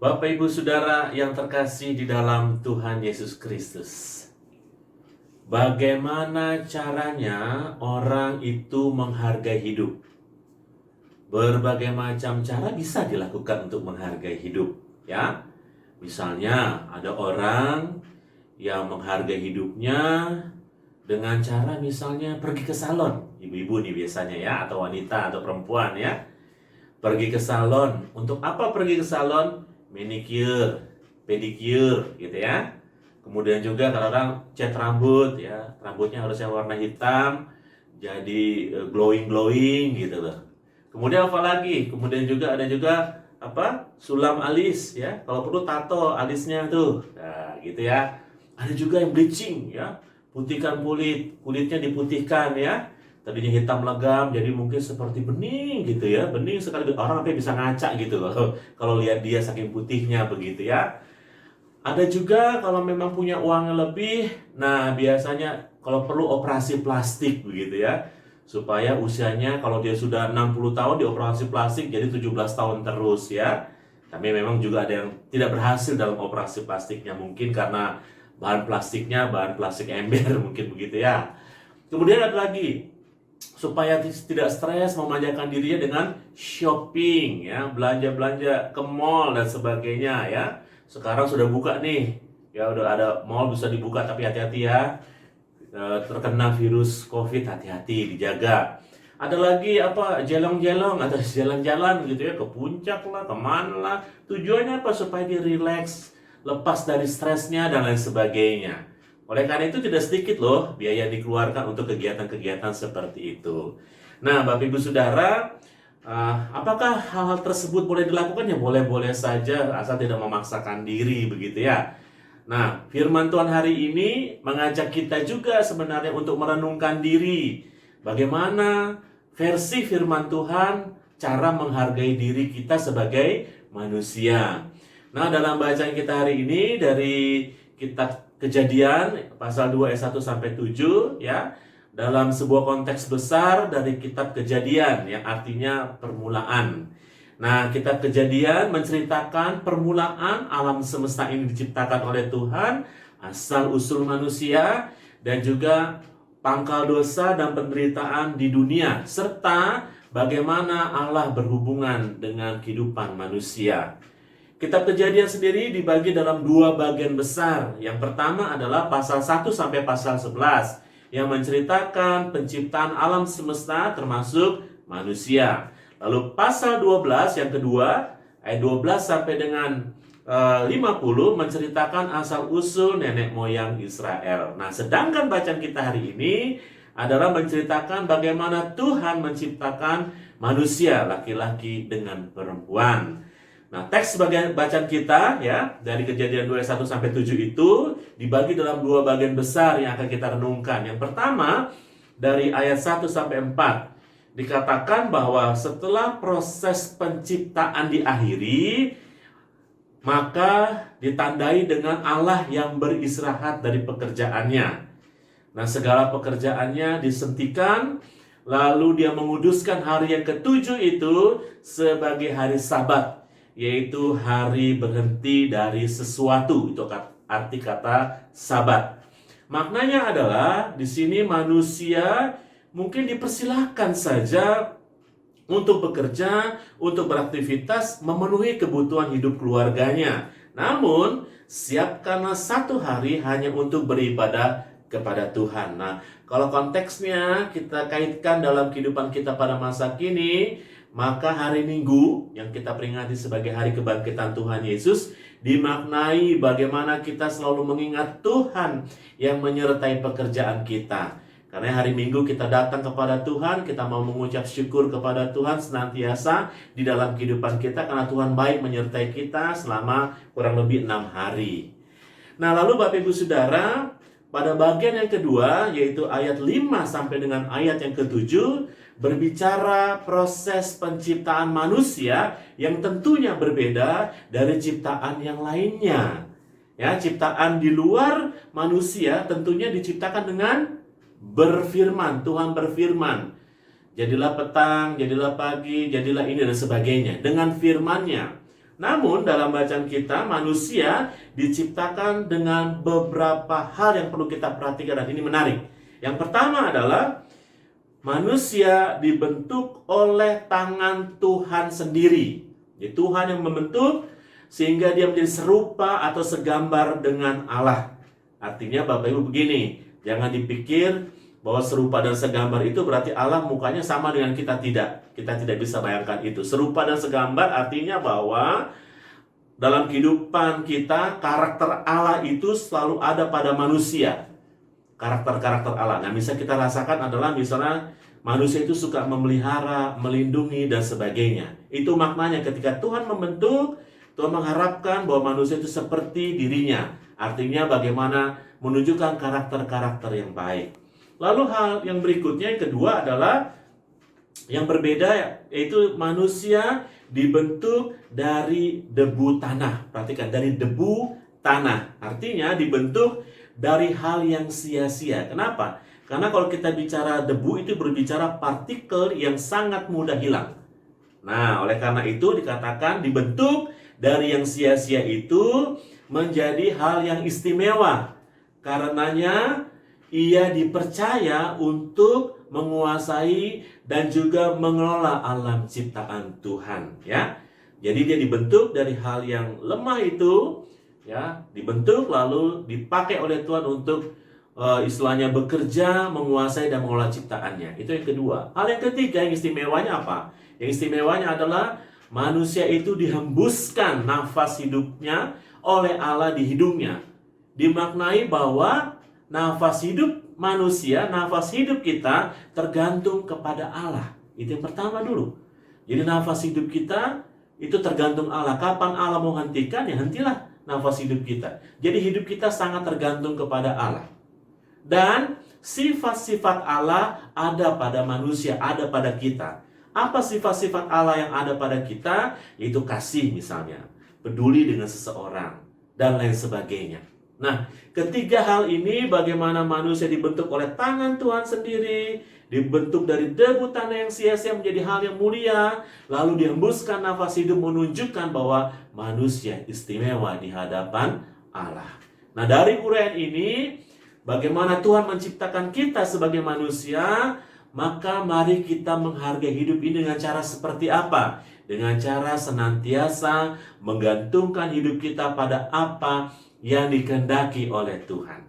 Bapak Ibu Saudara yang terkasih di dalam Tuhan Yesus Kristus. Bagaimana caranya orang itu menghargai hidup? Berbagai macam cara bisa dilakukan untuk menghargai hidup, ya. Misalnya ada orang yang menghargai hidupnya dengan cara misalnya pergi ke salon. Ibu-ibu nih biasanya ya, atau wanita atau perempuan ya. Pergi ke salon. Untuk apa pergi ke salon? Manicure, pedicure gitu ya. Kemudian juga kalau orang cat rambut ya, rambutnya harusnya warna hitam, jadi glowing gitu loh. Kemudian apa lagi? Kemudian juga ada juga apa? Sulam alis ya. Kalau perlu tato alisnya tuh. Nah, gitu ya. Ada juga yang bleaching ya. Putihkan kulit, kulitnya diputihkan ya. Tadinya hitam legam jadi mungkin seperti bening gitu ya. Bening sekali, orang sampai bisa ngaca gitu loh. Kalau lihat dia saking putihnya begitu ya. Ada juga kalau memang punya uang lebih, nah biasanya kalau perlu operasi plastik begitu ya. Supaya usianya kalau dia sudah 60 tahun dioperasi plastik jadi 17 tahun terus ya. Tapi memang juga ada yang tidak berhasil dalam operasi plastiknya, mungkin karena bahan plastiknya bahan plastik ember mungkin begitu ya. Kemudian ada lagi, supaya tidak stres memanjakan dirinya dengan shopping ya, belanja-belanja ke mall dan sebagainya ya. Sekarang sudah buka nih ya, udah ada mall bisa dibuka, tapi hati-hati ya, terkena virus COVID, hati-hati dijaga. Ada lagi apa, jelong-jelong atau jalan-jalan gitu ya, ke puncak lah, kemana lah. Tujuannya apa? Supaya dia relax, lepas dari stresnya dan lain sebagainya. Oleh karena itu tidak sedikit loh biaya yang dikeluarkan untuk kegiatan-kegiatan seperti itu. Nah, Bapak Ibu Saudara, apakah hal-hal tersebut boleh dilakukan? Ya boleh-boleh saja, asal tidak memaksakan diri begitu ya. Nah, firman Tuhan hari ini mengajak kita juga sebenarnya untuk merenungkan diri. Bagaimana versi firman Tuhan cara menghargai diri kita sebagai manusia. Nah, dalam bacaan kita hari ini dari kitab Kejadian pasal 2 ayat 1 sampai 7 ya, dalam sebuah konteks besar dari kitab Kejadian yang artinya permulaan. Nah, kitab Kejadian menceritakan permulaan alam semesta ini diciptakan oleh Tuhan, asal usul manusia dan juga pangkal dosa dan penderitaan di dunia, serta bagaimana Allah berhubungan dengan kehidupan manusia. Kitab Kejadian sendiri dibagi dalam dua bagian besar. Yang pertama adalah pasal 1 sampai pasal 11 yang menceritakan penciptaan alam semesta termasuk manusia. Lalu pasal 12 yang kedua, ayat 12 sampai dengan 50 menceritakan asal-usul nenek moyang Israel. Nah, sedangkan bacaan kita hari ini adalah menceritakan bagaimana Tuhan menciptakan manusia laki-laki dengan perempuan. Nah, teks bagian bacaan kita ya dari Kejadian 2 ayat 1 sampai 7 itu dibagi dalam dua bagian besar yang akan kita renungkan. Yang pertama, dari ayat 1 sampai 4 dikatakan bahwa setelah proses penciptaan diakhiri, maka ditandai dengan Allah yang beristirahat dari pekerjaannya. Nah, segala pekerjaannya disentikan, lalu dia menguduskan hari yang ketujuh itu sebagai hari Sabat, yaitu hari berhenti dari sesuatu. Itu arti kata Sabat. Maknanya adalah di sini manusia mungkin dipersilahkan saja untuk bekerja, untuk beraktivitas, memenuhi kebutuhan hidup keluarganya. Namun, siapkanlah satu hari hanya untuk beribadah kepada Tuhan. Nah, kalau konteksnya kita kaitkan dalam kehidupan kita pada masa kini, maka hari Minggu yang kita peringati sebagai hari kebangkitan Tuhan Yesus dimaknai bagaimana kita selalu mengingat Tuhan yang menyertai pekerjaan kita. Karena hari Minggu kita datang kepada Tuhan, kita mau mengucap syukur kepada Tuhan senantiasa di dalam kehidupan kita karena Tuhan baik menyertai kita selama kurang lebih 6 hari. Nah, lalu Bapak Ibu Saudara, pada bagian yang kedua yaitu ayat 5 sampai dengan ayat yang ke-7 berbicara proses penciptaan manusia yang tentunya berbeda dari ciptaan yang lainnya. Ya, ciptaan di luar manusia tentunya diciptakan dengan berfirman. Tuhan berfirman, jadilah petang, jadilah pagi, jadilah ini dan sebagainya, dengan firman-Nya. Namun dalam bacaan kita, manusia diciptakan dengan beberapa hal yang perlu kita perhatikan, dan ini menarik. Yang pertama adalah manusia dibentuk oleh tangan Tuhan sendiri. Jadi Tuhan yang membentuk sehingga dia menjadi serupa atau segambar dengan Allah. Artinya Bapak Ibu begini, jangan dipikir bahwa serupa dan segambar itu berarti Allah mukanya sama dengan kita. Tidak. Kita tidak bisa bayangkan itu. Serupa dan segambar artinya bahwa dalam kehidupan kita, karakter Allah itu selalu ada pada manusia. Karakter-karakter Allah. Nah, bisa kita rasakan adalah misalnya manusia itu suka memelihara, melindungi, dan sebagainya. Itu maknanya ketika Tuhan membentuk, Tuhan mengharapkan bahwa manusia itu seperti dirinya. Artinya bagaimana menunjukkan karakter-karakter yang baik. Lalu hal yang berikutnya, yang kedua adalah yang berbeda, yaitu manusia dibentuk dari debu tanah. Perhatikan, dari debu tanah. Artinya dibentuk dari hal yang sia-sia. Kenapa? Karena kalau kita bicara debu itu berbicara partikel yang sangat mudah hilang. Nah, oleh karena itu dikatakan dibentuk dari yang sia-sia itu menjadi hal yang istimewa. Karenanya ia dipercaya untuk menguasai dan juga mengelola alam ciptaan Tuhan, ya. Jadi dia dibentuk dari hal yang lemah itu, ya, dibentuk lalu dipakai oleh Tuhan untuk istilahnya bekerja, menguasai dan mengelola ciptaannya. Itu yang kedua. Hal yang ketiga yang istimewanya apa? Yang istimewanya adalah manusia itu dihembuskan nafas hidupnya oleh Allah di hidungnya. Dimaknai bahwa nafas hidup manusia, nafas hidup kita tergantung kepada Allah. Itu yang pertama dulu. Jadi nafas hidup kita itu tergantung Allah. Kapan Allah mau hentikan, ya hentilah nafas hidup kita. Jadi hidup kita sangat tergantung kepada Allah. Dan sifat-sifat Allah ada pada manusia, ada pada kita. Apa sifat-sifat Allah yang ada pada kita? Yaitu kasih misalnya, peduli dengan seseorang, dan lain sebagainya. Nah, ketiga hal ini bagaimana manusia dibentuk oleh tangan Tuhan sendiri, dibentuk dari debu tanah yang sia-sia menjadi hal yang mulia, lalu dihembuskan nafas hidup menunjukkan bahwa manusia istimewa di hadapan Allah. Nah, dari uraian ini, bagaimana Tuhan menciptakan kita sebagai manusia, maka mari kita menghargai hidup ini dengan cara seperti apa? Dengan cara senantiasa menggantungkan hidup kita pada apa yang dikehendaki oleh Tuhan.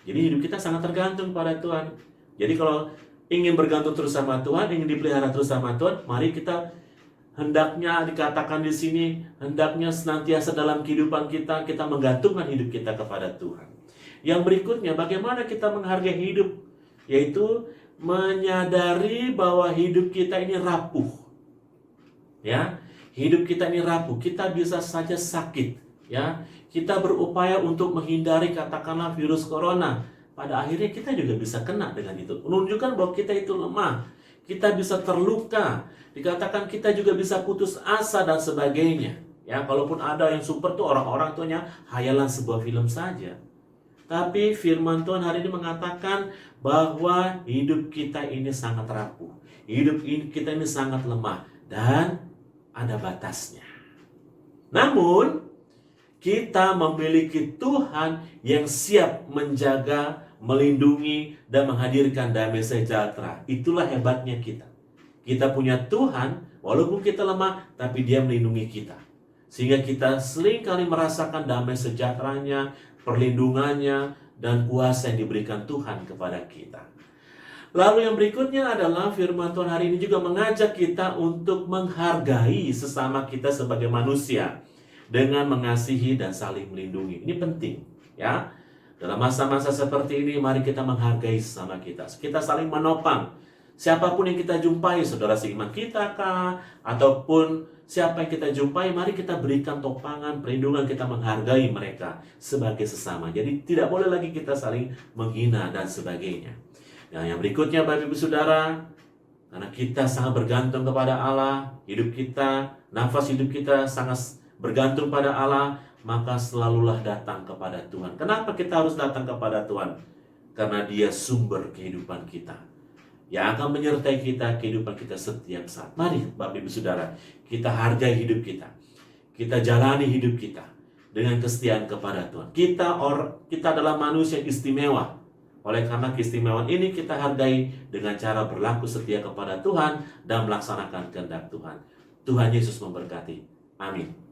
Jadi hidup kita sangat tergantung pada Tuhan. Jadi kalau ingin bergantung terus sama Tuhan, ingin dipelihara terus sama Tuhan, mari kita hendaknya dikatakan di sini, hendaknya senantiasa dalam kehidupan kita menggantungkan hidup kita kepada Tuhan. Yang berikutnya, bagaimana kita menghargai hidup, yaitu menyadari bahwa hidup kita ini rapuh. Ya, hidup kita ini rapuh. Kita bisa saja sakit, ya. Kita berupaya untuk menghindari katakanlah virus corona. Pada akhirnya kita juga bisa kena dengan itu. Menunjukkan bahwa kita itu lemah. Kita bisa terluka. Dikatakan kita juga bisa putus asa dan sebagainya. Ya, kalaupun ada yang super tuh orang-orang tuhnya hayalan sebuah film saja. Tapi firman Tuhan hari ini mengatakan bahwa hidup kita ini sangat rapuh. Hidup kita ini sangat lemah. Dan ada batasnya. Namun, kita memiliki Tuhan yang siap menjaga, melindungi, dan menghadirkan damai sejahtera. Itulah hebatnya kita. Kita punya Tuhan, walaupun kita lemah, tapi Dia melindungi kita. Sehingga kita seringkali merasakan damai sejahteranya, perlindungannya, dan kuasa yang diberikan Tuhan kepada kita. Lalu yang berikutnya adalah firman Tuhan hari ini juga mengajak kita untuk menghargai sesama kita sebagai manusia dengan mengasihi dan saling melindungi. Ini penting, ya. Dalam masa-masa seperti ini, mari kita menghargai sesama kita. Kita saling menopang. Siapapun yang kita jumpai, saudara seiman kita kah, ataupun siapa yang kita jumpai, mari kita berikan topangan, perlindungan, kita menghargai mereka sebagai sesama. Jadi tidak boleh lagi kita saling menghina dan sebagainya. Dan yang berikutnya, Bapak Ibu Saudara, karena kita sangat bergantung kepada Allah, hidup kita, nafas hidup kita sangat bergantung pada Allah, maka selalulah datang kepada Tuhan. Kenapa kita harus datang kepada Tuhan? Karena Dia sumber kehidupan kita, yang akan menyertai kita, kehidupan kita setiap saat. Mari Bapak Ibu Saudara, kita hargai hidup kita. kita jalani hidup kita dengan kesetiaan kepada Tuhan. Kita adalah manusia istimewa. Oleh karena keistimewaan ini kita hargai dengan cara berlaku setia kepada Tuhan dan melaksanakan kehendak Tuhan. Tuhan Yesus memberkati. Amin.